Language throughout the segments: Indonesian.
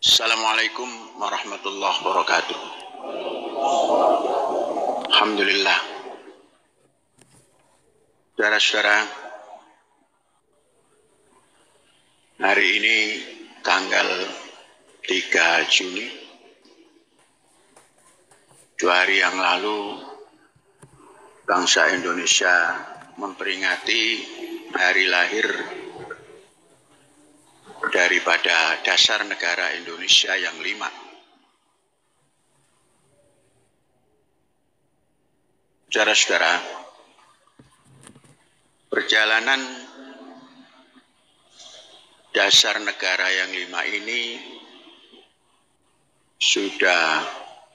Assalamualaikum warahmatullahi wabarakatuh. Alhamdulillah. Saudara-saudara, hari ini tanggal 3 Juni, 2 hari yang lalu bangsa Indonesia memperingati hari lahir daripada dasar negara Indonesia yang 5. Saudara-saudara, perjalanan dasar negara yang 5 ini sudah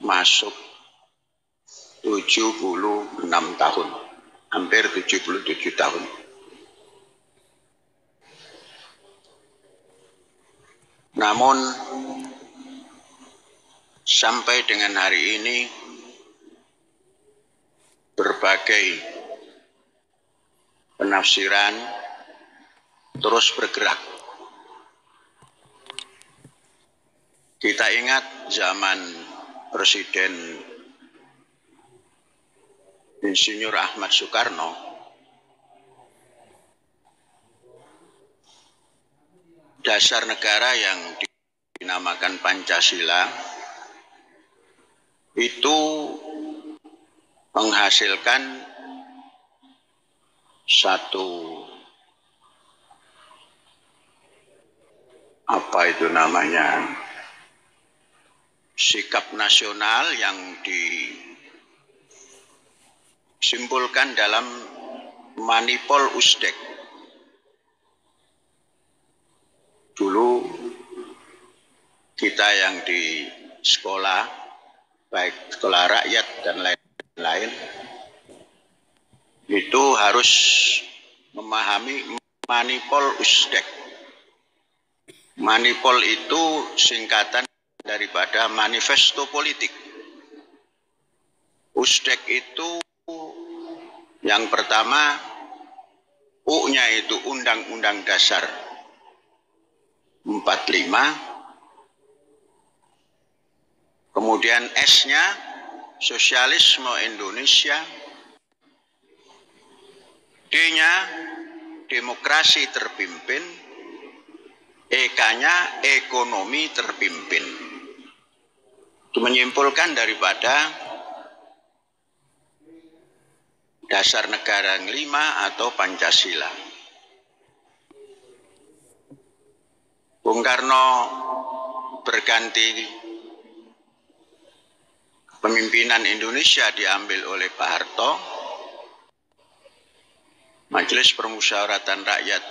masuk 76 tahun, hampir 77 tahun. Namun sampai dengan hari ini berbagai penafsiran terus bergerak. Kita ingat zaman Presiden Insinyur Ahmad Soekarno, dasar negara yang dinamakan Pancasila itu menghasilkan satu sikap nasional yang disimpulkan dalam Manipol Usdek. Dulu kita yang di sekolah, baik sekolah rakyat dan lain-lain, itu harus memahami Manipol Usdek. Manipol itu singkatan daripada manifesto politik. Usdek itu yang pertama, U-nya itu Undang-Undang Dasar 45, kemudian S-nya Sosialisme Indonesia, D-nya Demokrasi Terpimpin, E-nya Ekonomi Terpimpin. Itu menyimpulkan daripada dasar negara yang 5 atau Pancasila. Bung Karno berganti, pemimpinan Indonesia diambil oleh Pak Harto, Majelis Permusyawaratan Rakyat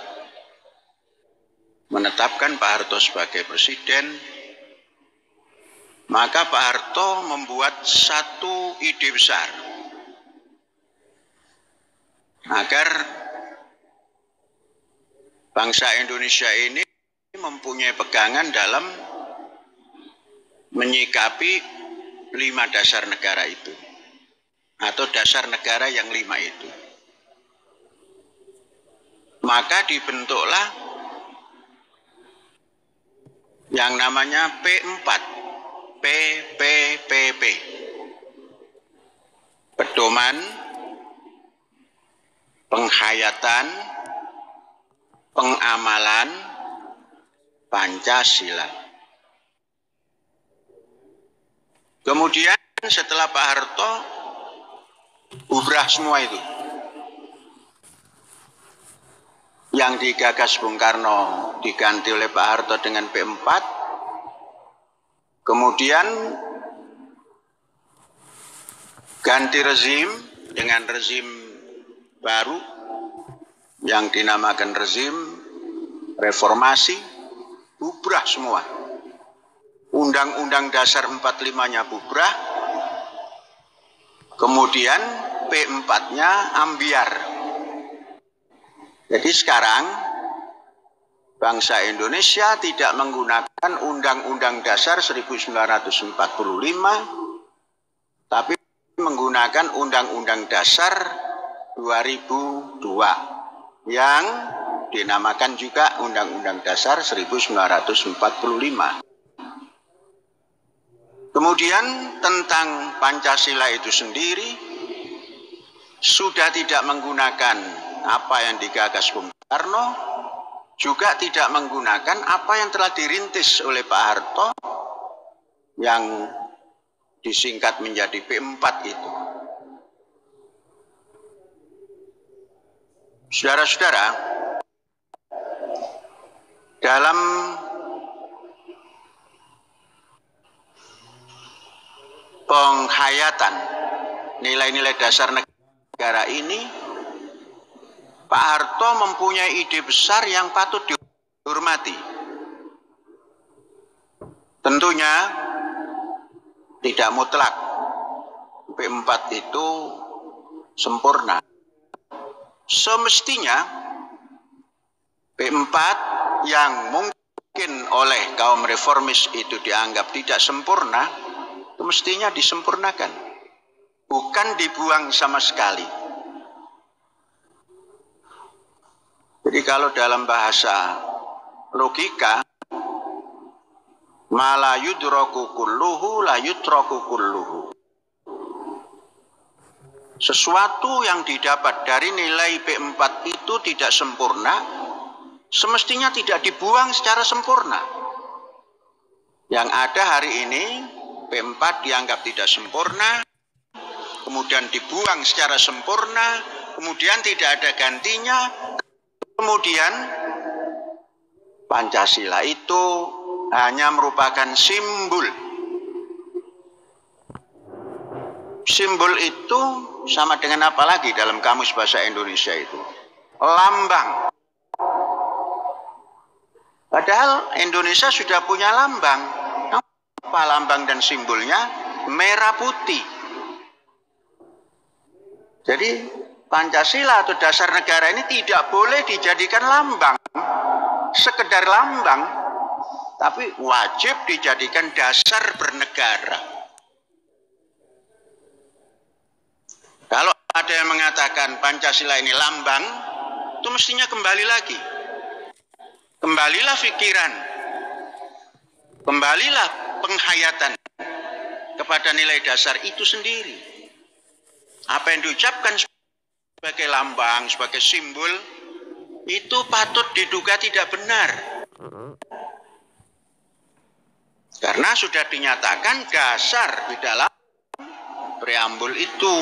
menetapkan Pak Harto sebagai presiden, maka Pak Harto membuat satu ide besar agar bangsa Indonesia ini mempunyai pegangan dalam menyikapi 5 dasar negara itu, atau dasar negara yang 5 itu. Maka dibentuklah yang namanya P4, PPPP, Pedoman Penghayatan Pengamalan Pancasila. Kemudian setelah Pak Harto bubrah semua itu. Yang digagas Bung Karno diganti oleh Pak Harto dengan P4. Kemudian ganti rezim dengan rezim baru yang dinamakan rezim reformasi, bubrah semua. Undang-Undang Dasar 45-nya bubrah, kemudian P4-nya ambiar. Jadi sekarang bangsa Indonesia tidak menggunakan Undang-Undang Dasar 1945, tapi menggunakan Undang-Undang Dasar 2002 yang dinamakan juga Undang-Undang Dasar 1945. Kemudian tentang Pancasila itu sendiri sudah tidak menggunakan apa yang digagas Bung Karno, juga tidak menggunakan apa yang telah dirintis oleh Pak Harto yang disingkat menjadi P4 itu. Saudara-saudara, dalam penghayatan nilai-nilai dasar negara ini, Pak Harto mempunyai ide besar yang patut dihormati. Tentunya tidak mutlak P4 itu sempurna. Semestinya P4 yang mungkin oleh kaum reformis itu dianggap tidak sempurna, itu mestinya disempurnakan, bukan dibuang sama sekali. Jadi kalau dalam bahasa logika, ma la yudraku kulluhu la yutraku kulluhu. Sesuatu yang didapat dari nilai P4 itu tidak sempurna, semestinya tidak dibuang secara sempurna. Yang ada hari ini, P4 dianggap tidak sempurna, kemudian dibuang secara sempurna, kemudian tidak ada gantinya, kemudian Pancasila itu hanya merupakan simbol. Simbol itu sama dengan apa lagi dalam kamus bahasa Indonesia itu? Lambang. Padahal Indonesia sudah punya lambang. Apa lambang dan simbolnya? Merah putih. Jadi Pancasila atau dasar negara ini tidak boleh dijadikan lambang, sekedar lambang, tapi wajib dijadikan dasar bernegara. Kalau ada yang mengatakan Pancasila ini lambang, itu mestinya kembali lagi. Kembalilah pikiran, kembalilah penghayatan kepada nilai dasar itu sendiri. Apa yang diucapkan sebagai lambang, sebagai simbol, itu patut diduga tidak benar. Karena sudah dinyatakan dasar di dalam preambul itu.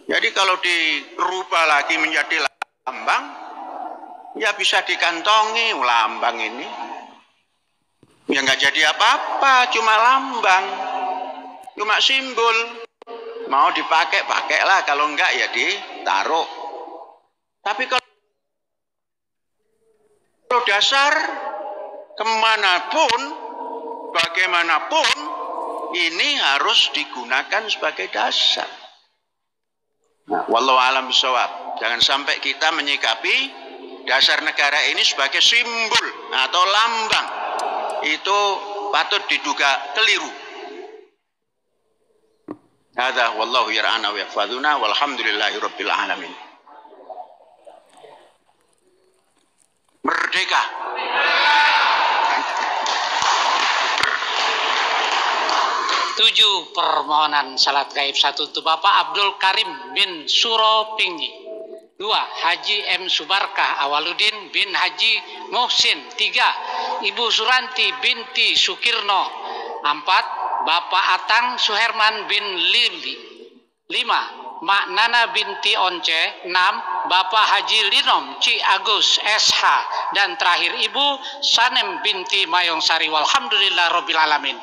Jadi kalau dirubah lagi menjadi lambang, ya bisa dikantongi lambang ini. Ya nggak jadi apa-apa, cuma lambang, cuma simbol. Mau dipakai, pakailah. Kalau enggak ya ditaruh. Tapi kalau dasar, kemanapun, bagaimanapun, ini harus digunakan sebagai dasar. Nah, wallahu a'lam bishawab. Jangan sampai kita menyikapi dasar negara ini sebagai simbol atau lambang. Itu patut diduga keliru. Hadza wallahu yar'ana wa yahfazuna walhamdulillahi rabbil alamin. Merdeka. Tujuh, permohonan salat gaib. 1 untuk Bapak Abdul Karim bin Suropinggi. 2, Haji M. Subarkah Awaludin bin Haji Muhsin. 3, Ibu Suranti binti Sukirno. 4, Bapak Atang Suherman bin Lili. 5, Mak Nana binti Once. 6, Bapak Haji Linom Ci Agus SH. Dan terakhir Ibu Sanem binti Mayong Sari. Walhamdulillah Rabbil Alamin.